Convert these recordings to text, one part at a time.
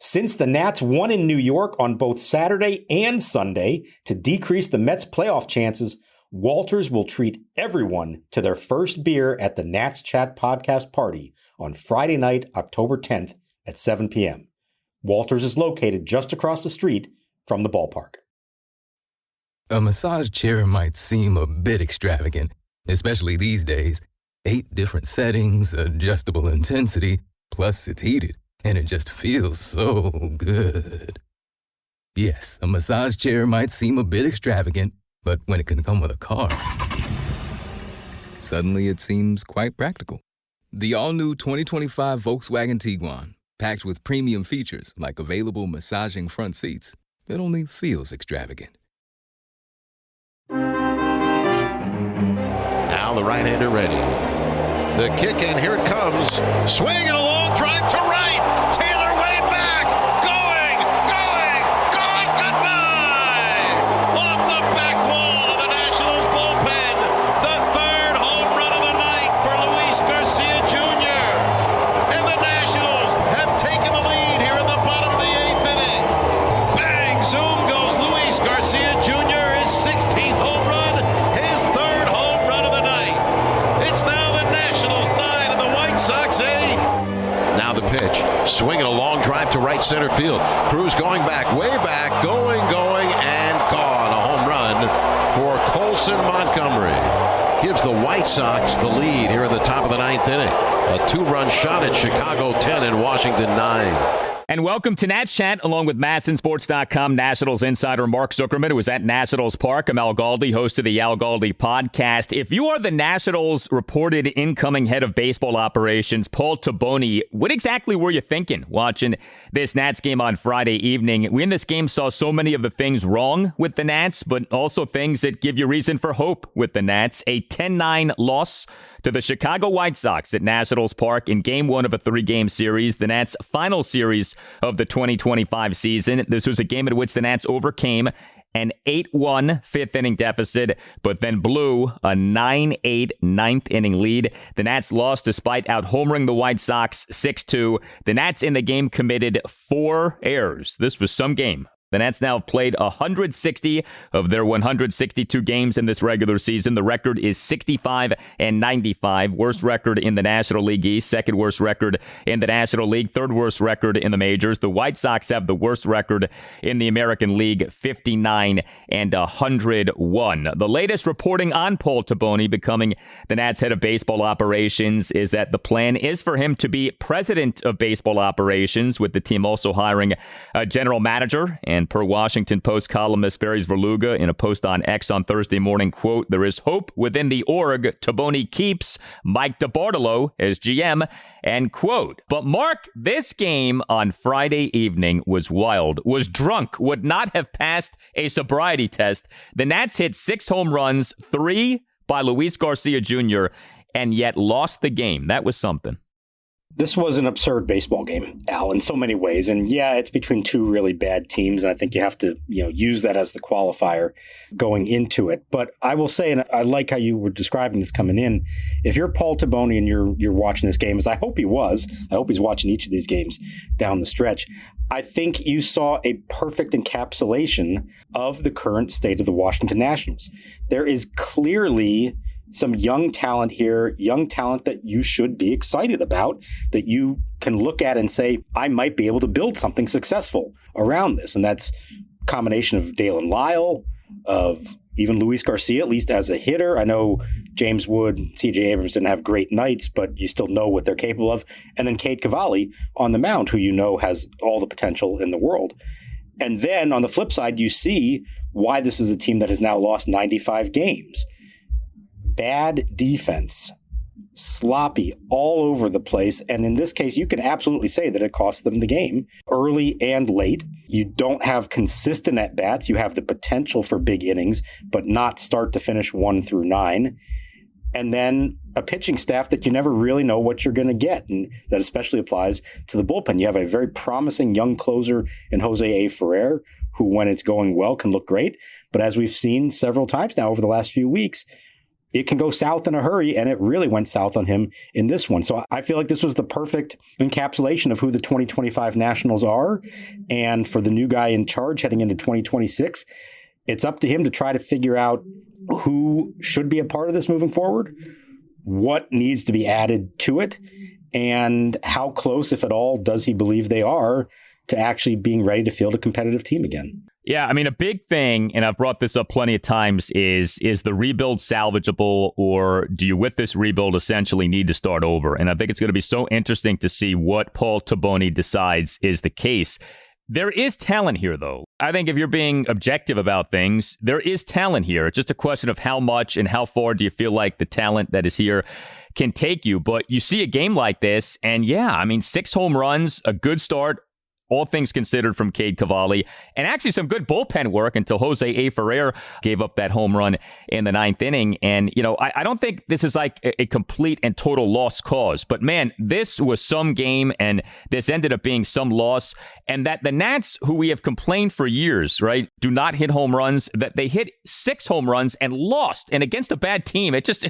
Since the Nats won in New York on both Saturday and Sunday to decrease the Mets' playoff chances, Walters will treat everyone to their first beer at the Nats Chat podcast party on Friday night, October 10th at 7 p.m. Walters is located just across the street from the ballpark. A massage chair might seem a bit extravagant, especially these days. 8 different settings, adjustable intensity, plus it's heated, and it just feels so good. Yes, a massage chair might seem a bit extravagant, but when it can come with a car, suddenly it seems quite practical. The all-new 2025 Volkswagen Tiguan, packed with premium features like available massaging front seats, it only feels extravagant. Now the right-hander ready. The kick, and here it comes. Swinging a long drive to right. Taylor way back. Going. Goodbye. Off the back wall of the Nationals bullpen. The third home run of the night for Luis Garcia Jr. And the Nationals have taken the lead here in the bottom of the 8th inning. Bang, zoom goes Luis Garcia Jr. His 16th home run. His third home run of the night. It's now the Nationals 9 and the White Sox 8. Now the pitch. Swinging a long drive to right center field. Cruz going back, way back, going, and gone. A home run for Colson Montgomery. Gives the White Sox the lead here in the top of the 9th inning. A 2-run shot at Chicago 10 and Washington 9. And welcome to Nats Chat, along with MASNsports.com Nationals insider Mark Zuckerman, who is at Nationals Park. I'm Al Galdi, host of the Al Galdi podcast. If you are the Nationals' reported incoming head of baseball operations, Paul Toboni, what exactly were you thinking watching this Nats game on Friday evening? We in this game saw so many of the things wrong with the Nats, but also things that give you reason for hope with the Nats. A 10-9 loss to the Chicago White Sox at Nationals Park in Game 1 of a 3-game series, the Nats' final series of the 2025 season. This was a game in which the Nats overcame an 8-1 fifth-inning deficit, but then blew a 9-8 ninth-inning lead. The Nats lost despite out-homering the White Sox 6-2. The Nats in the game committed 4 errors. This was some game. The Nats now have played 160 of their 162 games in this regular season. The record is 65-95. Worst record in the National League East. Second worst record in the National League. Third worst record in the majors. The White Sox have the worst record in the American League, 59-101. The latest reporting on Paul Toboni becoming the Nats head of baseball operations is that the plan is for him to be president of baseball operations, with the team also hiring a general manager. And per Washington Post columnist Barry Verluga in a post on X on Thursday morning, quote, "There is hope within the org. Toboni keeps Mike DeBartolo as GM," end quote. But Mark, this game on Friday evening was wild, was drunk, would not have passed a sobriety test. The Nats hit 6 home runs, 3 by Luis Garcia Jr., and yet lost the game. That was something. This was an absurd baseball game, Al, in so many ways. And yeah, it's between 2 really bad teams. And I think you have to, use that as the qualifier going into it. But I will say, and I like how you were describing this coming in, if you're Paul Toboni and you're watching this game, as I hope he was, I hope he's watching each of these games down the stretch, I think you saw a perfect encapsulation of the current state of the Washington Nationals. There is clearly some young talent here, young talent that you should be excited about, that you can look at and say, I might be able to build something successful around this. And that's a combination of Daylen Lile, of even Luis Garcia, at least as a hitter. I know James Wood, C.J. Abrams didn't have great nights, but you still know what they're capable of. And then Cade Cavalli on the mound, who you know has all the potential in the world. And then on the flip side, you see why this is a team that has now lost 95 games. Bad defense, sloppy all over the place. And in this case, you can absolutely say that it cost them the game early and late. You don't have consistent at-bats. You have the potential for big innings, but not start to finish 1 through 9. And then a pitching staff that you never really know what you're going to get. And that especially applies to the bullpen. You have a very promising young closer in Jose A. Ferrer, who, when it's going well, can look great. But as we've seen several times now over the last few weeks, it can go south in a hurry, and it really went south on him in this one. So I feel like this was the perfect encapsulation of who the 2025 Nationals are. And for the new guy in charge heading into 2026, it's up to him to try to figure out who should be a part of this moving forward, what needs to be added to it, and how close, if at all, does he believe they are to actually being ready to field a competitive team again. Yeah, I mean, a big thing, and I've brought this up plenty of times, is the rebuild salvageable, or do you, with this rebuild, essentially need to start over? And I think it's going to be so interesting to see what Paul Toboni decides is the case. There is talent here, though. I think if you're being objective about things, there is talent here. It's just a question of how much and how far do you feel like the talent that is here can take you. But you see a game like this, and yeah, I mean, 6 home runs, a good start, all things considered, from Cade Cavalli, and actually some good bullpen work until Jose Ferrer gave up that home run in the 9th inning. And, you know, I don't think this is like a complete and total lost cause, but man, this was some game, and this ended up being some loss. And that the Nats, who we have complained for years, right, do not hit home runs, that they hit 6 home runs and lost, and against a bad team. It just,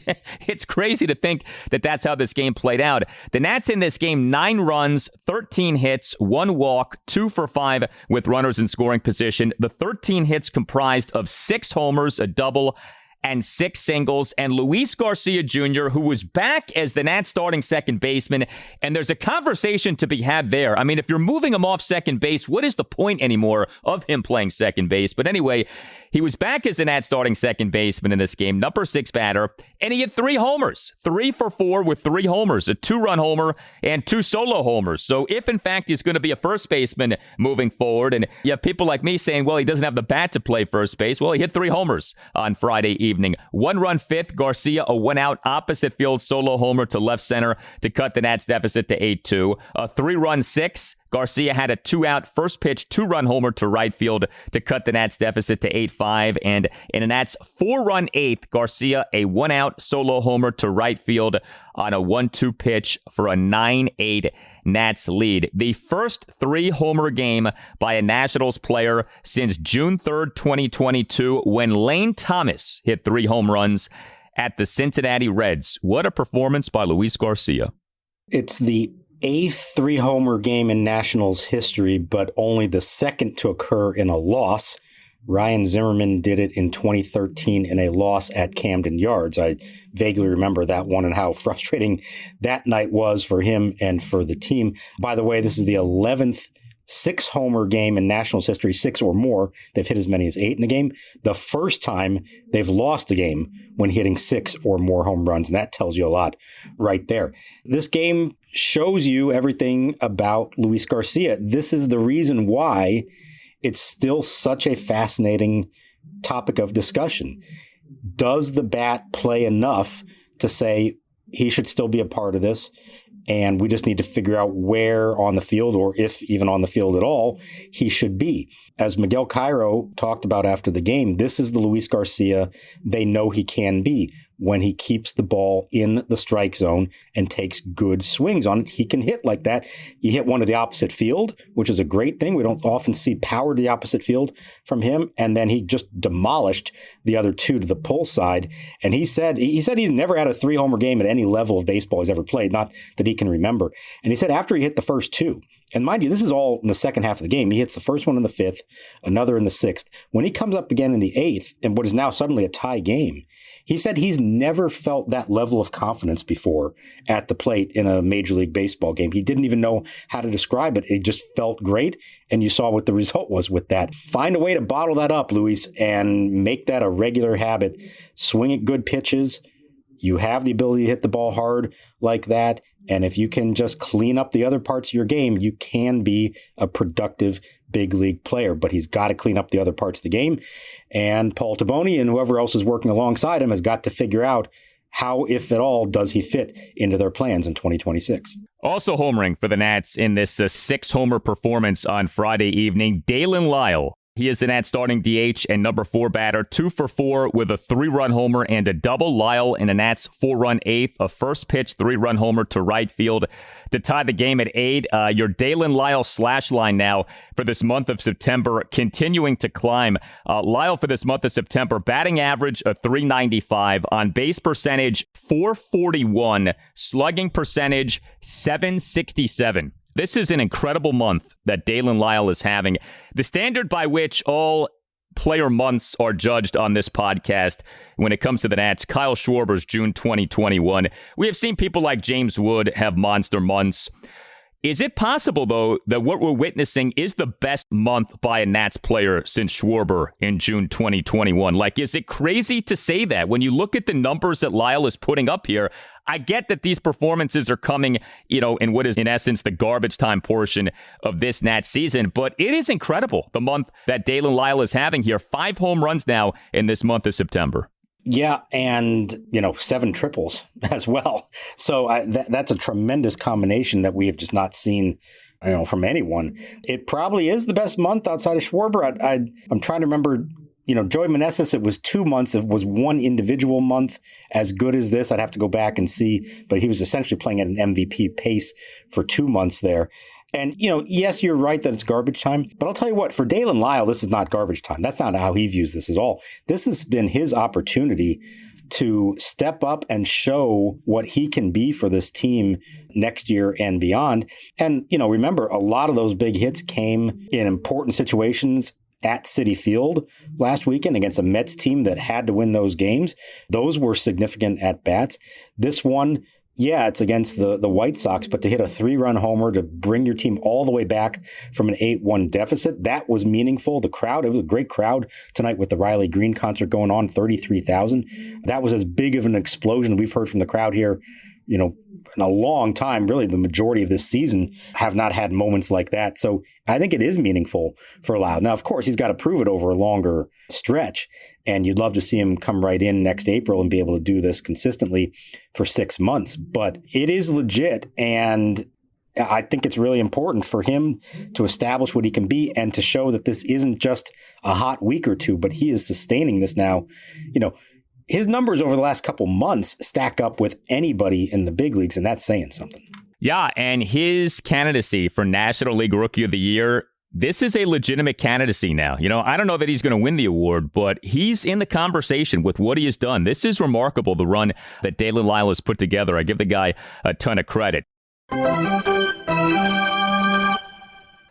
it's crazy to think that that's how this game played out. The Nats in this game, 9 runs, 13 hits, 1 walk, 2 for 5 with runners in scoring position. The 13 hits comprised of 6 homers, a double, and 6 singles. And Luis Garcia Jr., who was back as the Nats starting second baseman, and there's a conversation to be had there. I mean, if you're moving him off second base, what is the point anymore of him playing second base? But anyway, he was back as the Nats starting second baseman in this game, number 6 batter, and he had 3 homers, 3 for 4 with 3 homers, a 2-run homer and 2 solo homers. So if, in fact, he's going to be a first baseman moving forward, and you have people like me saying, well, he doesn't have the bat to play first base. Well, he hit 3 homers on Friday evening. 1-run 5th, Garcia, a 1-out opposite field solo homer to left center to cut the Nats deficit to 8-2. A 3-run 6th, Garcia had a 2-out first pitch 2-run homer to right field to cut the Nats deficit to 8-5. And in a Nats 4-run 8th, Garcia a 1-out solo homer to right field on a 1-2 pitch for a 9-8 Nats lead. The first 3-homer game by a Nationals player since June 3rd, 2022, when Lane Thomas hit 3 home runs at the Cincinnati Reds. What a performance by Luis Garcia. It's the 8th 3-homer game in Nationals history, but only the 2nd to occur in a loss. Ryan Zimmerman did it in 2013 in a loss at Camden Yards. I vaguely remember that one and how frustrating that night was for him and for the team. By the way, this is the 11th 6-homer game in Nationals history, 6 or more. They've hit as many as 8 in a game. The first time they've lost a game when hitting 6 or more home runs, and that tells you a lot right there. This game shows you everything about Luis Garcia. This is the reason why it's still such a fascinating topic of discussion. Does the bat play enough to say he should still be a part of this? And we just need to figure out where on the field, or if even on the field at all, he should be. As Miguel Cairo talked about after the game, this is the Luis Garcia they know he can be. When he keeps the ball in the strike zone and takes good swings on it, he can hit like that. You hit one to the opposite field, which is a great thing. We don't often see power to the opposite field from him. And then he just demolished the other 2 to the pull side. And he said he's never had a 3-homer game at any level of baseball he's ever played, not that he can remember. And he said after he hit the first 2, and mind you, this is all in the second half of the game. He hits the first one in the 5th, another in the 6th. When he comes up again in the 8th, and what is now suddenly a tie game, he said he's never felt that level of confidence before at the plate in a Major League Baseball game. He didn't even know how to describe it. It just felt great, and you saw what the result was with that. Find a way to bottle that up, Luis, and make that a regular habit. Swing at good pitches. You have the ability to hit the ball hard like that. And if you can just clean up the other parts of your game, you can be a productive big league player. But he's got to clean up the other parts of the game. And Paul Toboni and whoever else is working alongside him has got to figure out how, if at all, does he fit into their plans in 2026. Also homering for the Nats in this 6-homer performance on Friday evening, Daylen Lile. He is the Nats starting DH and number 4 batter, 2 for 4 with a 3-run homer and a double. Lile in the Nats 4-run 8th, a first pitch 3-run homer to right field to tie the game at 8. Your Daylen Lile slash line now for this month of September continuing to climb. Lile for this month of September, batting average of .395, on base percentage .441, slugging percentage .767. This is an incredible month that Daylen Lile is having. The standard by which all player months are judged on this podcast when it comes to the Nats, Kyle Schwarber's June 2021. We have seen people like James Wood have monster months. Is it possible, though, that what we're witnessing is the best month by a Nats player since Schwarber in June 2021? Like, is it crazy to say that? When you look at the numbers that Lile is putting up here, I get that these performances are coming, in what is, in essence, the garbage time portion of this Nats season. But it is incredible, the month that Daylen Lile is having here. 5 home runs now in this month of September. Yeah, and, 7 triples as well. So that's a tremendous combination that we have just not seen, from anyone. It probably is the best month outside of Schwarber. I'm trying to remember, Joey Meneses, it was 2 months. It was one individual month as good as this. I'd have to go back and see, but he was essentially playing at an MVP pace for 2 months there. And, yes, you're right that it's garbage time. But I'll tell you what, for Daylen Lile, this is not garbage time. That's not how he views this at all. This has been his opportunity to step up and show what he can be for this team next year and beyond. And, remember, a lot of those big hits came in important situations at Citi Field last weekend against a Mets team that had to win those games. Those were significant at-bats. This one, yeah, it's against the White Sox, but to hit a 3-run homer to bring your team all the way back from an 8-1 deficit, that was meaningful. The crowd, it was a great crowd tonight with the Riley Green concert going on, 33,000. That was as big of an explosion we've heard from the crowd here, in a long time. Really, the majority of this season have not had moments like that. So I think it is meaningful for Lile. Now, of course, he's got to prove it over a longer stretch, and you'd love to see him come right in next April and be able to do this consistently for 6 months. But it is legit, and I think it's really important for him to establish what he can be and to show that this isn't just a hot week or two, but he is sustaining this now. His numbers over the last couple months stack up with anybody in the big leagues, and that's saying something. Yeah, and his candidacy for National League Rookie of the Year, this is a legitimate candidacy now. I don't know that he's going to win the award, but he's in the conversation with what he has done. This is remarkable, the run that Daylen Lile has put together. I give the guy a ton of credit.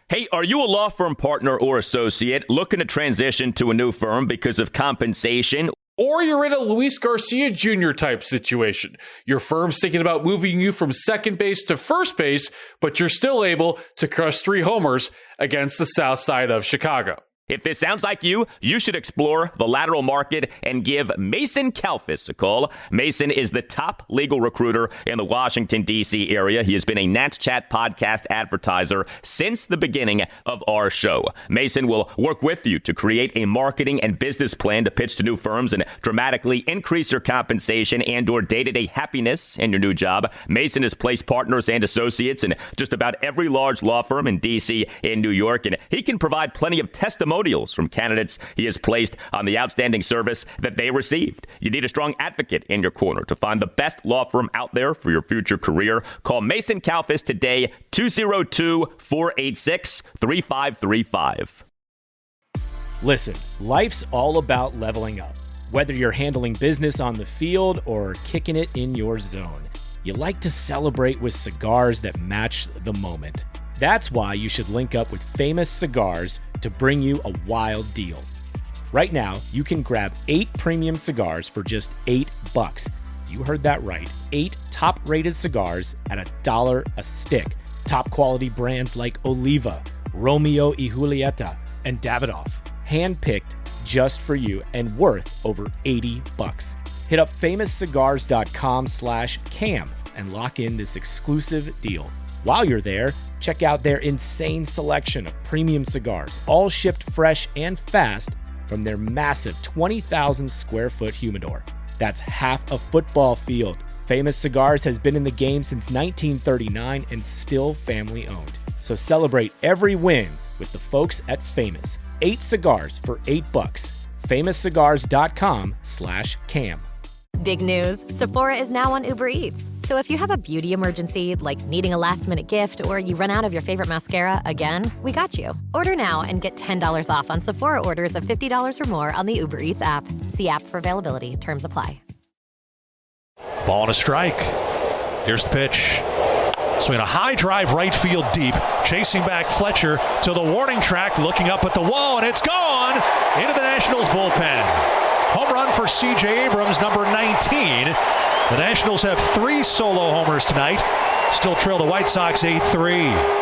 Hey, are you a law firm partner or associate looking to transition to a new firm because of compensation? Or you're in a Luis Garcia Jr. type situation. Your firm's thinking about moving you from second base to first base, but you're still able to crush 3 homers against the south side of Chicago. If this sounds like you should explore the lateral market and give Mason Kalfas a call. Mason is the top legal recruiter in the Washington, D.C. area. He has been a Nats Chat podcast advertiser since the beginning of our show. Mason will work with you to create a marketing and business plan to pitch to new firms and dramatically increase your compensation and or day-to-day happiness in your new job. Mason has placed partners and associates in just about every large law firm in D.C. and New York, and he can provide plenty of testimonials from candidates he has placed on the outstanding service that they received. You need a strong advocate in your corner to find the best law firm out there for your future career. Call Mason Kalfas today, 202-486-3535. Listen, life's all about leveling up. Whether you're handling business on the field or kicking it in your zone, you like to celebrate with cigars that match the moment. That's why you should link up with Famous Cigars to bring you a wild deal. Right now, you can grab 8 premium cigars for just $8. You heard that right. 8 top-rated cigars at $1 a stick. Top quality brands like Oliva, Romeo y Julieta, and Davidoff. Hand-picked just for you and worth over $80. Hit up famouscigars.com/cam and lock in this exclusive deal. While you're there, check out their insane selection of premium cigars, all shipped fresh and fast from their massive 20,000 square foot humidor. That's half a football field. Famous Cigars has been in the game since 1939 and still family owned. So celebrate every win with the folks at Famous. 8 cigars for $8. FamousCigars.com/Cam. Big news, Sephora is now on Uber Eats. So if you have a beauty emergency, like needing a last-minute gift or you run out of your favorite mascara again, we got you. Order now and get $10 off on Sephora orders of $50 or more on the Uber Eats app. See app for availability. Terms apply. Ball and a strike. Here's the pitch. Swing a high drive right field deep. Chasing back Fletcher to the warning track, looking up at the wall, and it's gone into the Nationals bullpen. Home run for C.J. Abrams, number 19. The Nationals have 3 solo homers tonight. Still trail the White Sox 8-3.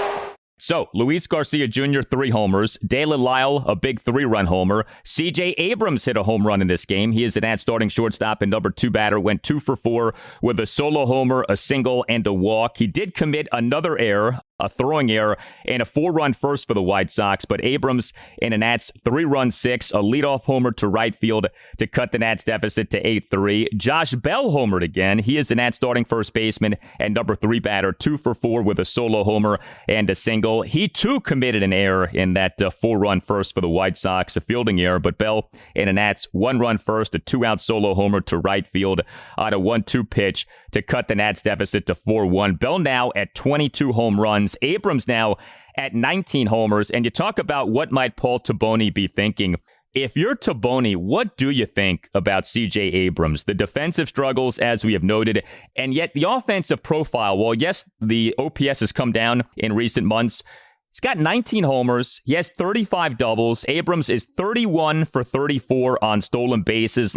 So, Luis Garcia Jr., 3 homers. Daylen Lile, a big 3-run homer. C.J. Abrams hit a home run in this game. He is the Nats starting shortstop and number 2 batter. Went 2 for 4 with a solo homer, a single, and a walk. He did commit another error, a throwing error, and a 4-run first for the White Sox. But Abrams in a Nats 3-run 6, a leadoff homer to right field to cut the Nats deficit to 8-3. Josh Bell homered again. He is the Nats starting first baseman and number 3 batter, 2 for 4 with a solo homer and a single. He too committed an error in that 4-run first for the White Sox, a fielding error. But Bell in a Nats 1-run first, a 2-out solo homer to right field on a 1-2 pitch to cut the Nats deficit to 4-1. Bell now at 22 home runs. Abrams now at 19 homers. And you talk about what might Paul Toboni be thinking. If you're Toboni, what do you think about C.J. Abrams? The defensive struggles, as we have noted, and yet the offensive profile, well, yes, the OPS has come down in recent months. He's got 19 homers. He has 35 doubles. Abrams is 31 for 34 on stolen bases.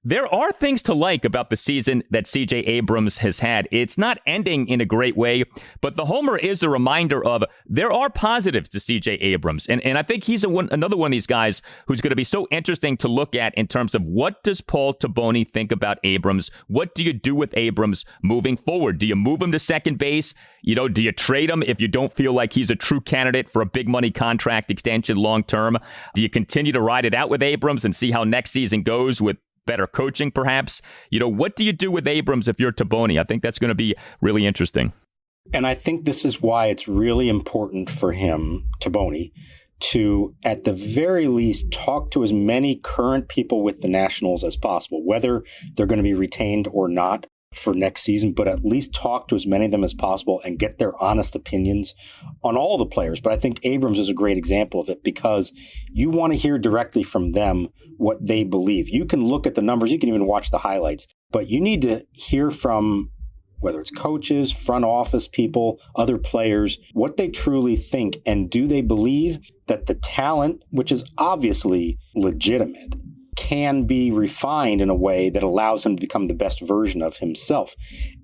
There are things to like about the season that C.J. Abrams has had. It's not ending in a great way, but the homer is a reminder of there are positives to C.J. Abrams. And I think he's another one of these guys who's going to be so interesting to look at in terms of what does Paul Toboni think about Abrams? What do you do with Abrams moving forward? Do you move him to second base? Do you trade him if you don't feel like he's a true candidate for a big money contract extension long term? Do you continue to ride it out with Abrams and see how next season goes with better coaching, perhaps? What do you do with Abrams if you're Toboni? I think that's going to be really interesting. And I think this is why it's really important for him, Toboni, to, at the very least, talk to as many current people with the Nationals as possible, whether they're going to be retained or not for next season, but at least talk to as many of them as possible and get their honest opinions on all the players. But I think Abrams is a great example of it because you want to hear directly from them what they believe. You can look at the numbers, you can even watch the highlights, but you need to hear from whether it's coaches, front office people, other players, what they truly think. And do they believe that the talent, which is obviously legitimate, can be refined in a way that allows him to become the best version of himself?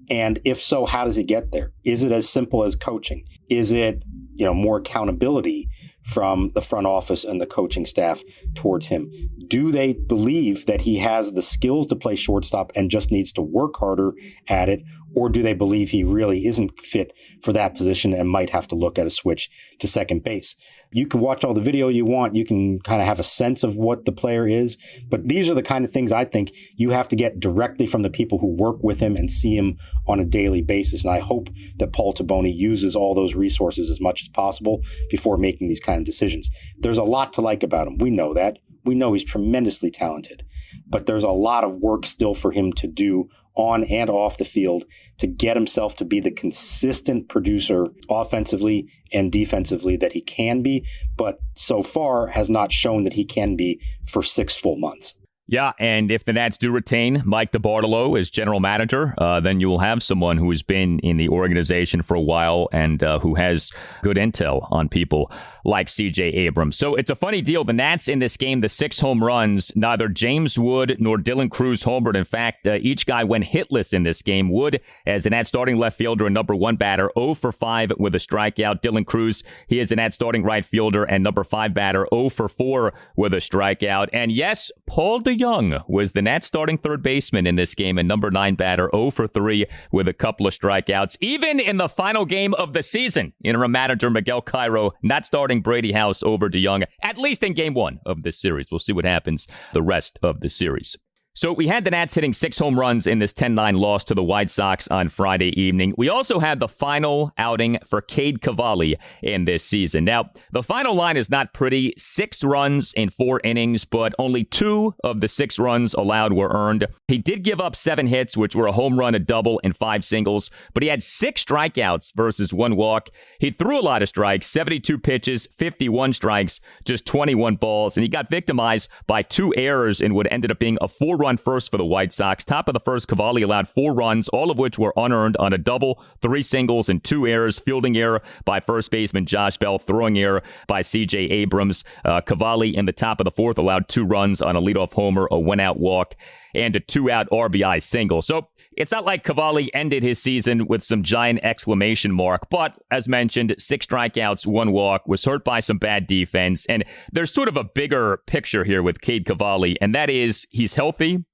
And if so, how does he get there? Is it as simple as coaching? Is it, more accountability from the front office and the coaching staff towards him? Do they believe that he has the skills to play shortstop and just needs to work harder at it? Or do they believe he really isn't fit for that position and might have to look at a switch to second base? You can watch all the video you want. You can kind of have a sense of what the player is. But these are the kind of things I think you have to get directly from the people who work with him and see him on a daily basis. And I hope that Paul Toboni uses all those resources as much as possible before making these kind of decisions. There's a lot to like about him. We know that. We know he's tremendously talented. But there's a lot of work still for him to do on and off the field to get himself to be the consistent producer offensively and defensively that he can be, but so far has not shown that he can be for 6 full months. Yeah, and if the Nats do retain Mike DeBartolo as general manager, then you will have someone who has been in the organization for a while and who has good intel on people like C.J. Abrams. So it's a funny deal. The Nats in this game, the 6 home runs, neither James Wood nor Dylan Cruz homered. In fact, each guy went hitless in this game. Wood, as the Nats starting left fielder and number 1 batter, 0 for 5 with a strikeout. Dylan Cruz, he is the Nats starting right fielder and number 5 batter, 0 for 4 with a strikeout. And yes, Paul DeYoung was the Nats starting third baseman in this game and number 9 batter, 0 for 3 with a couple of strikeouts. Even in the final game of the season, interim manager Miguel Cairo not starting Brady House over DeYoung, at least in game 1 of this series. We'll see what happens the rest of the series. So we had the Nats hitting 6 home runs in this 10-9 loss to the White Sox on Friday evening. We also had the final outing for Cade Cavalli in this season. Now, the final line is not pretty. 6 runs in 4 innings, but only 2 of the 6 runs allowed were earned. He did give up 7 hits, which were a home run, a double, and 5 singles, but he had 6 strikeouts versus 1 walk. He threw a lot of strikes, 72 pitches, 51 strikes, just 21 balls, and he got victimized by 2 errors in what ended up being a 4-run first for the White Sox. Top of the first, Cavalli allowed 4 runs, all of which were unearned on a double, 3 singles, and 2 errors. Fielding error by first baseman Josh Bell, throwing error by C.J. Abrams. Cavalli in the top of the 4th allowed 2 runs on a leadoff homer, a 1-out walk, and a 2-out RBI single. So it's not like Cavalli ended his season with some giant exclamation mark, but as mentioned, 6 strikeouts, 1 walk, was hurt by some bad defense. And there's sort of a bigger picture here with Cade Cavalli, and that is he's healthy,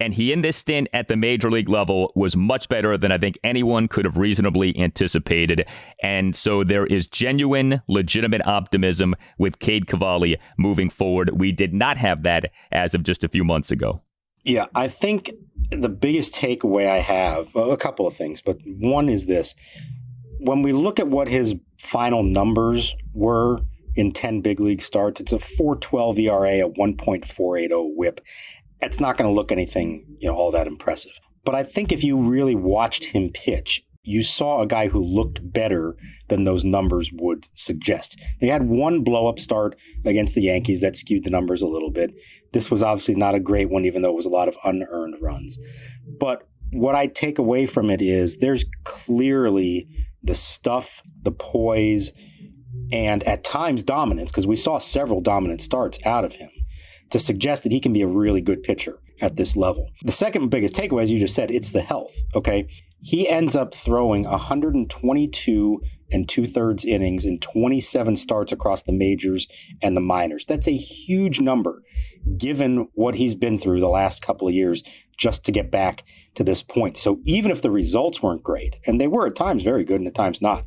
and he in this stint at the major league level was much better than I think anyone could have reasonably anticipated. And so there is genuine, legitimate optimism with Cade Cavalli moving forward. We did not have that as of just a few months ago. Yeah, I think the biggest takeaway I have, a couple of things, but one is this. When we look at what his final numbers were in 10 big league starts, it's a 4.12 ERA, a 1.480 whip. It's not going to look anything, all that impressive. But I think if you really watched him pitch, you saw a guy who looked better than those numbers would suggest. He had 1 blow-up start against the Yankees that skewed the numbers a little bit. This was obviously not a great one, even though it was a lot of unearned runs. But what I take away from it is there's clearly the stuff, the poise, and at times dominance, because we saw several dominant starts out of him, to suggest that he can be a really good pitcher at this level. The second biggest takeaway, as you just said, it's the health, okay? He ends up throwing 122 2/3 innings in 27 starts across the majors and the minors. That's a huge number, given what he's been through the last couple of years just to get back to this point. So even if the results weren't great, and they were at times very good and at times not,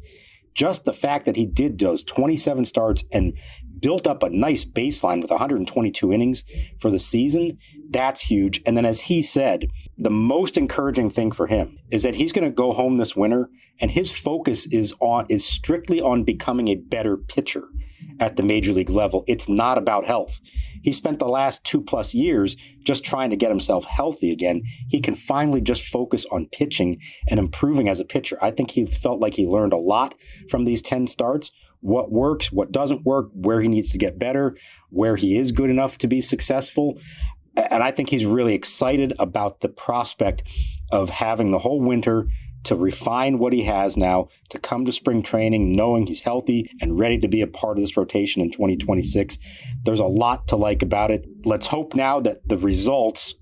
just the fact that he did those 27 starts and built up a nice baseline with 122 innings for the season, that's huge. And then as he said, the most encouraging thing for him is that he's going to go home this winter and his focus is strictly on becoming a better pitcher at the major league level. It's not about health. He spent the last 2+ years just trying to get himself healthy again. He can finally just focus on pitching and improving as a pitcher. I think he felt like he learned a lot from these 10 starts. What works, what doesn't work, where he needs to get better, where he is good enough to be successful. And I think he's really excited about the prospect of having the whole winter to refine what he has now, to come to spring training knowing he's healthy and ready to be a part of this rotation in 2026. There's a lot to like about it. Let's hope now that the results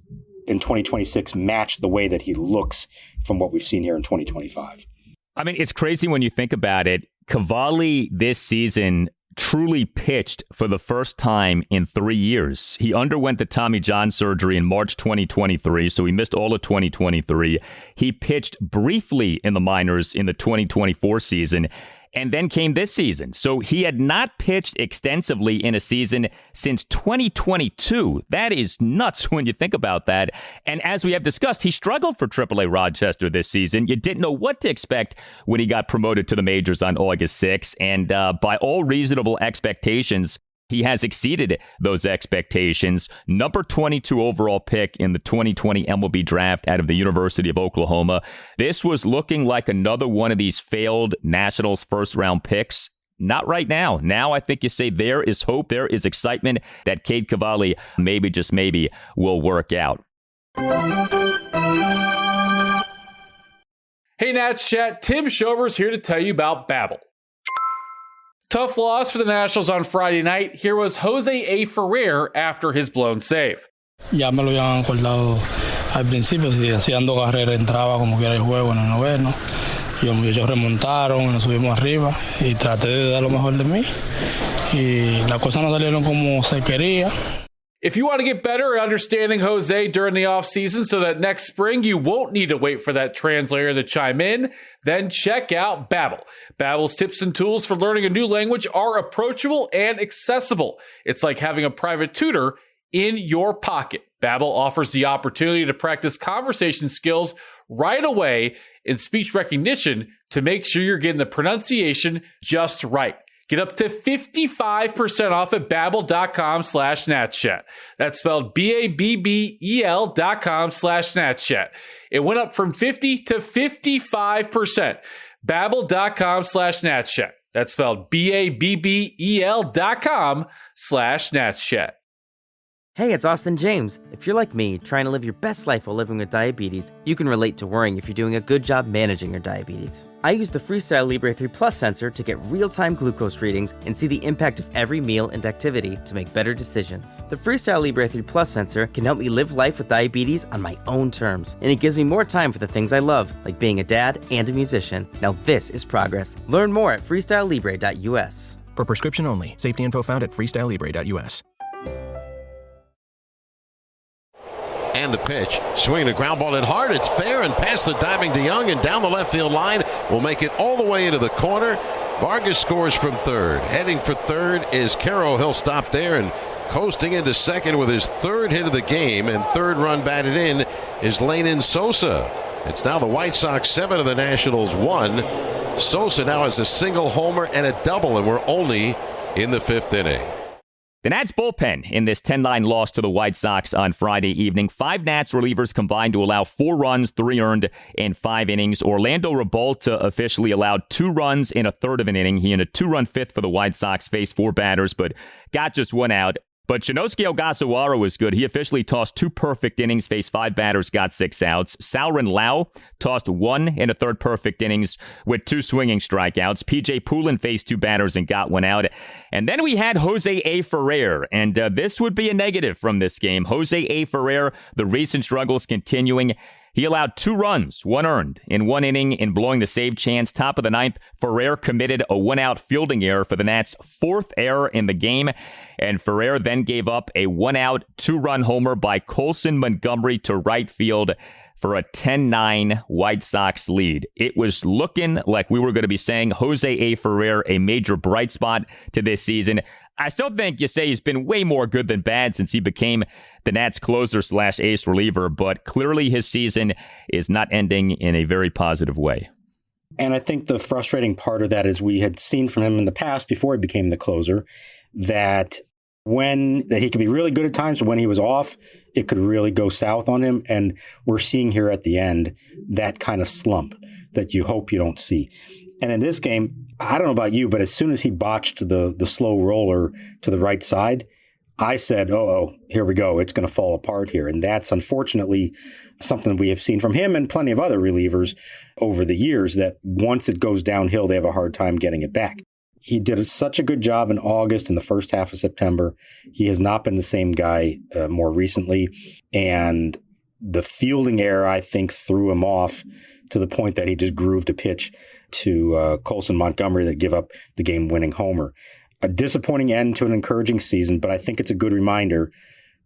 in 2026 match the way that he looks from what we've seen here in 2025. I mean, it's crazy when you think about it. Cavalli this season truly pitched for the first time in 3 years. He underwent the Tommy John surgery in March 2023, so he missed all of 2023. He pitched briefly in the minors in the 2024 season, and then came this season. So he had not pitched extensively in a season since 2022. That is nuts when you think about that. And as we have discussed, he struggled for AAA Rochester this season. You didn't know what to expect when he got promoted to the majors on August 6th. And by all reasonable expectations, he has exceeded those expectations. Number 22 overall pick in the 2020 MLB draft out of the University of Oklahoma. This was looking like another one of these failed Nationals first-round picks. Not right now. Now I think you say there is hope, there is excitement that Cade Cavalli maybe, just maybe, will work out. Hey Nats Chat, Tim Shover's here to tell you about Babbel. Tough loss for the Nationals on Friday night. Here was Jose A. Ferrer after his blown save. Ya me lo habían acordado al principio, si hacían 2 carreras entraba como quiera el juego en el noveno. Y los muchachos remontaron y nos subimos arriba y traté de dar lo mejor de mí. Y las cosas no salieron como se quería. If you want to get better at understanding Jose during the offseason so that next spring you won't need to wait for that translator to chime in, then check out Babbel. Babbel's tips and tools for learning a new language are approachable and accessible. It's like having a private tutor in your pocket. Babbel offers the opportunity to practice conversation skills right away in speech recognition to make sure you're getting the pronunciation just right. Get up to 55% off at Babbel.com/NatChat. That's spelled BABBEL.com/NatChat. It went up from 50 to 55%. Babbel.com/NatChat. That's spelled BABBEL.com/NatChat. Hey, it's Austin James. If you're like me, trying to live your best life while living with diabetes, you can relate to worrying if you're doing a good job managing your diabetes. I use the Freestyle Libre 3 Plus sensor to get real-time glucose readings and see the impact of every meal and activity to make better decisions. The Freestyle Libre 3 Plus sensor can help me live life with diabetes on my own terms, and it gives me more time for the things I love, like being a dad and a musician. Now this is progress. Learn more at freestylelibre.us. For prescription only. Safety info found at freestylelibre.us. And the pitch, swinging a ground ball in hard. It's fair and past the diving DeYoung and down the left field line. Will make it all the way into the corner. Vargas scores from third. Heading for third is Caro. He'll stop there, and coasting into second with his third hit of the game and third run batted in is Leynin Sosa. It's now the White Sox 7 of the Nationals 1. Sosa now has a single homer and a double, and we're only in the fifth inning. The Nats bullpen in this 10-9 loss to the White Sox on Friday evening. 5 Nats relievers combined to allow 4 runs, 3 earned in 5 innings. Orlando Revolta officially allowed 2 runs in a third of an inning. He in a 2-run fifth for the White Sox faced 4 batters, but got just 1 out. But Shinosuke Ogasawara was good. He officially tossed 2 perfect innings, faced 5 batters, got 6 outs. Salrin Lau tossed 1 in a third perfect innings with 2 swinging strikeouts. PJ Poulin faced 2 batters and got 1 out. And then we had Jose A. Ferrer, and this would be a negative from this game. Jose A. Ferrer, the recent struggles continuing. He allowed 2 runs, 1 earned, in 1 inning in blowing the save chance. Top of the 9th, Ferrer committed a 1-out fielding error for the Nats' 4th error in the game. And Ferrer then gave up a 1-out, 2-run homer by Colson Montgomery to right field for a 10-9 White Sox lead. It was looking like we were going to be saying Jose A. Ferrer, a major bright spot to this season. I still think you say he's been way more good than bad since he became the Nats closer/ace reliever, but clearly his season is not ending in a very positive way. And I think the frustrating part of that is we had seen from him in the past before he became the closer that he could be really good at times, but when he was off, it could really go south on him. And we're seeing here at the end that kind of slump that you hope you don't see. And in this game, I don't know about you, but as soon as he botched the slow roller to the right side, I said, oh, here we go. It's going to fall apart here. And that's unfortunately something we have seen from him and plenty of other relievers over the years, that once it goes downhill, they have a hard time getting it back. He did such a good job in August and the first half of September. He has not been the same guy more recently. And the fielding error, I think, threw him off to the point that he just grooved a pitch to Colson Montgomery that give up the game-winning homer. A disappointing end to an encouraging season, but I think it's a good reminder.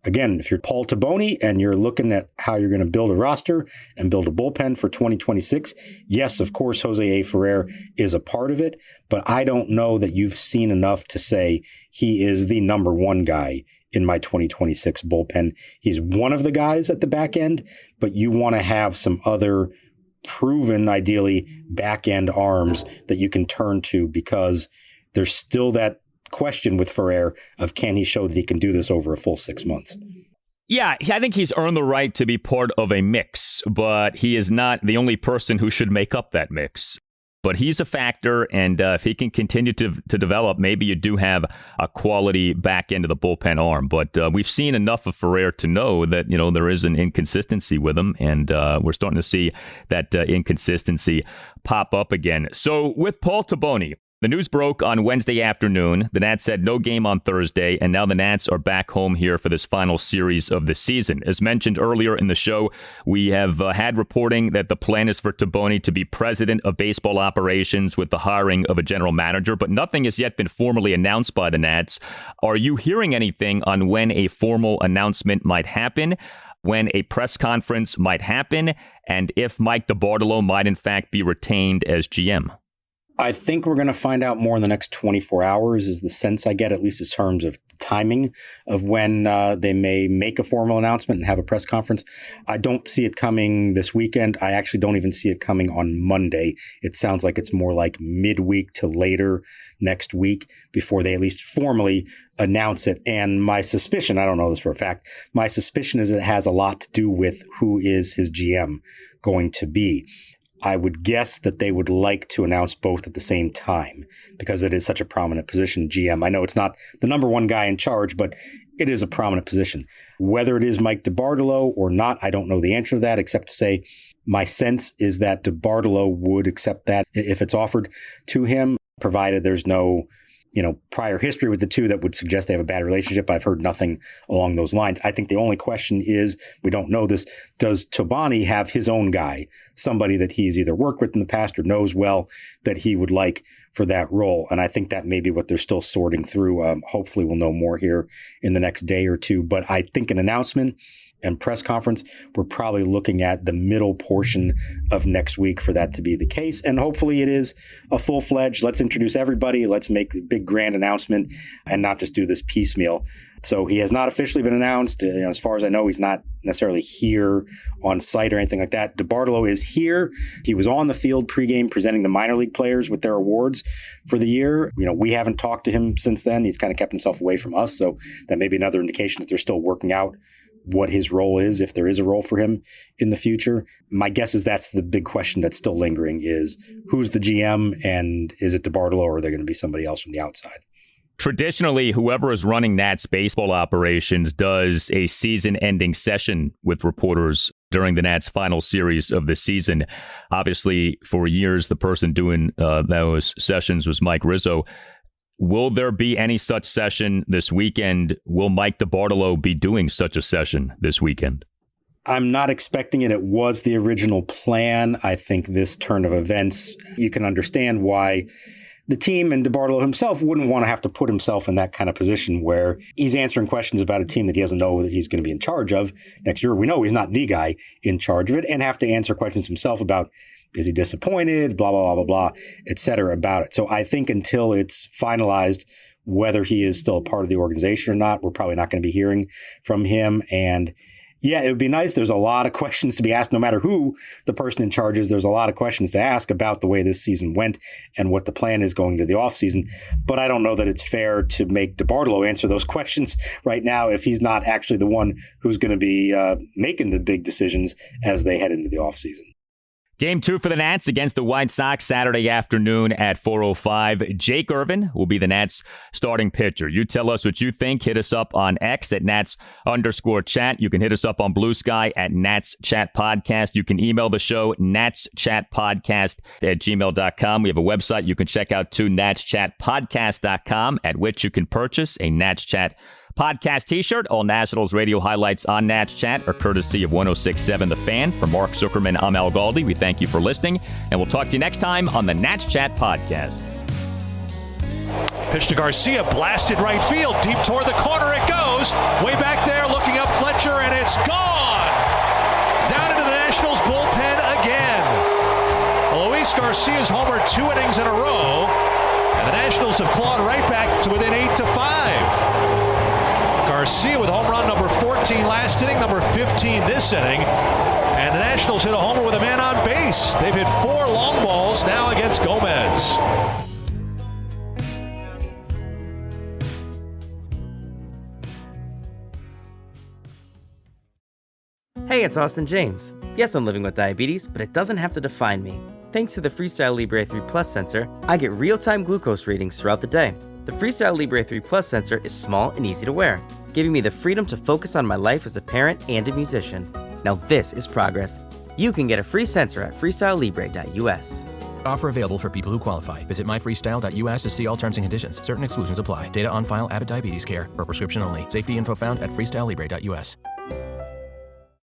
Again, if you're Paul Toboni and you're looking at how you're going to build a roster and build a bullpen for 2026, yes, of course, Jose A. Ferrer is a part of it, but I don't know that you've seen enough to say he is the number 1 guy in my 2026 bullpen. He's one of the guys at the back end, but you want to have some other proven, ideally, back-end arms that you can turn to, because there's still that question with Ferrer of can he show that he can do this over a full 6 months. Yeah, I think he's earned the right to be part of a mix, but he is not the only person who should make up that mix. But he's a factor, and if he can continue to develop, maybe you do have a quality back end of the bullpen arm. But we've seen enough of Ferrer to know that, there is an inconsistency with him, and we're starting to see that inconsistency pop up again. So with Paul Toboni, the news broke on Wednesday afternoon. The Nats said no game on Thursday, and now the Nats are back home here for this final series of the season. As mentioned earlier in the show, we have had reporting that the plan is for Toboni to be president of baseball operations with the hiring of a general manager, but nothing has yet been formally announced by the Nats. Are you hearing anything on when a formal announcement might happen, when a press conference might happen, and if Mike DiBartolo might in fact be retained as GM? I think we're going to find out more in the next 24 hours is the sense I get, at least in terms of timing of when they may make a formal announcement and have a press conference. I don't see it coming this weekend. I actually don't even see it coming on Monday. It sounds like it's more like midweek to later next week before they at least formally announce it. And my suspicion, I don't know this for a fact, my suspicion is it has a lot to do with who is his GM going to be. I would guess that they would like to announce both at the same time because it is such a prominent position, GM. I know it's not the number one guy in charge, but it is a prominent position. Whether it is Mike DeBartolo or not, I don't know the answer to that, except to say my sense is that DeBartolo would accept that if it's offered to him, provided there's no prior history with the two that would suggest they have a bad relationship. I've heard nothing along those lines. I think the only question is, we don't know this, does Toboni have his own guy, somebody that he's either worked with in the past or knows well that he would like for that role? And I think that may be what they're still sorting through. Hopefully we'll know more here in the next day or two. But I think an announcement and press conference, we're probably looking at the middle portion of next week for that to be the case. And hopefully it is a full-fledged, let's introduce everybody, let's make the big grand announcement and not just do this piecemeal. So he has not officially been announced. As far as I know, he's not necessarily here on site or anything like that. DeBartolo is here. He was on the field pregame presenting the minor league players with their awards for the year. We haven't talked to him since then. He's kind of kept himself away from us. So that may be another indication that they're still working out what his role is, if there is a role for him in the future. My guess is that's the big question that's still lingering is who's the GM and is it DeBartolo or are there going to be somebody else from the outside? Traditionally, whoever is running Nats baseball operations does a season-ending session with reporters during the Nats' final series of the season. Obviously, for years, the person doing those sessions was Mike Rizzo. Will there be any such session this weekend? Will Mike DeBartolo be doing such a session this weekend? I'm not expecting it. It was the original plan. I think this turn of events, you can understand why the team and DeBartolo himself wouldn't want to have to put himself in that kind of position where he's answering questions about a team that he doesn't know that he's going to be in charge of next year. We know he's not the guy in charge of it and have to answer questions himself about, is he disappointed, blah, blah, blah, blah, blah, et cetera about it. So I think until it's finalized, whether he is still a part of the organization or not, we're probably not going to be hearing from him. And yeah, it would be nice. There's a lot of questions to be asked, no matter who the person in charge is. There's a lot of questions to ask about the way this season went and what the plan is going to the offseason. But I don't know that it's fair to make DeBartolo answer those questions right now if he's not actually the one who's going to be making the big decisions as they head into the offseason. Game 2 for the Nats against the White Sox Saturday afternoon at 4:05. Jake Irvin will be the Nats starting pitcher. You tell us what you think. Hit us up on X at Nats_chat. You can hit us up on Blue Sky at Nats Chat Podcast. You can email the show, natschatpodcast@gmail.com. We have a website you can check out too, natschatpodcast.com, at which you can purchase a Nats Chat Podcast t-shirt. All Nationals radio highlights on Nats Chat are courtesy of 106.7 The Fan. For Mark Zuckerman, I'm Al Galdi. We thank you for listening, and we'll talk to you next time on the Nats Chat Podcast. Pitch to Garcia, blasted right field, deep toward the corner it goes. Way back there, looking up Fletcher, and it's gone! Down into the Nationals bullpen again. Luis Garcia's homered 2 innings in a row, and the Nationals have clawed right back to within 8-5. Garcia with home run number 14 last inning, number 15 this inning. And the Nationals hit a homer with a man on base. They've hit 4 long balls now against Gomez. Hey, it's Austin James. Yes, I'm living with diabetes, but it doesn't have to define me. Thanks to the Freestyle Libre 3 Plus sensor, I get real-time glucose readings throughout the day. The Freestyle Libre 3 Plus sensor is small and easy to wear, giving me the freedom to focus on my life as a parent and a musician. Now this is progress. You can get a free sensor at freestylelibre.us. Offer available for people who qualify. Visit myfreestyle.us to see all terms and conditions. Certain exclusions apply. Data on file. Abbott Diabetes Care. For prescription only. Safety info found at freestylelibre.us.